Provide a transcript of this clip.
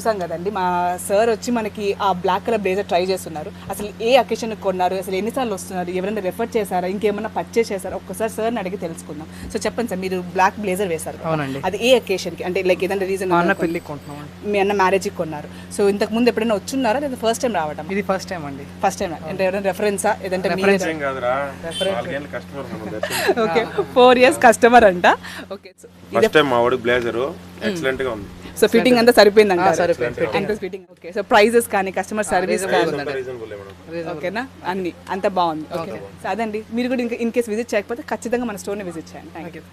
చూసాం కదండి, మా సార్ వచ్చి మనకి ఆ బ్లాక్ కలర్ బ్లేజర్ ట్రై చేస్తున్నారు. అసలు ఏ అకేషన్ కొన్నారు, అసలు ఎన్నిసార్లు వస్తున్నారు, ఎవరైనా రెఫర్ చేశారా, ఇంకేమైనా పర్చేస్ చేశారా, ఒక్కసారి సార్ని అడిగి తెలుసుకుందాం. సో చెప్పండి సార్, మీరు బ్లాక్ బ్లేజర్ వేశారు. అవునండి. అది ఏ అకేషన్కి, అంటే లైక్ ఏదైనా రీజన్? మా అన్న పెళ్ళికి కొంటున్నాం. మీ అన్న మ్యారేజ్కి కొన్నారు. సో ఇంతకు ముందు ఎప్పుడైనా వచ్చున్నారా లేదా ఫస్ట్ టైం రావడం? ఇది ఫస్ట్ టైం అండి. First time. అంటే ఎవరైనా రెఫరెన్సా ఏదంటే? ఓకే, 4 years కస్టమర్ అంట. ఓకే, ఫస్ట్ టైం మా వాడి బ్లేజర్ ఎక్సలెంట్ గా ఉంది. సో ఫిట్టింగ్ అంతా సరిపోయిందంట? ఫిట్టింగ్. ఓకే, సో ప్రైజెస్ కానీ కస్టమర్ సర్వీస్ కానీ ఓకేనా, అన్ని అంత బాగుంది. ఓకే, సో అదండి, మీరు కూడా ఇంకా ఇన్ కేస్ విజిట్ చేయకపోతే ఖచ్చితంగా మన స్టోర్ని విజిట్ చేయండి. Thank you.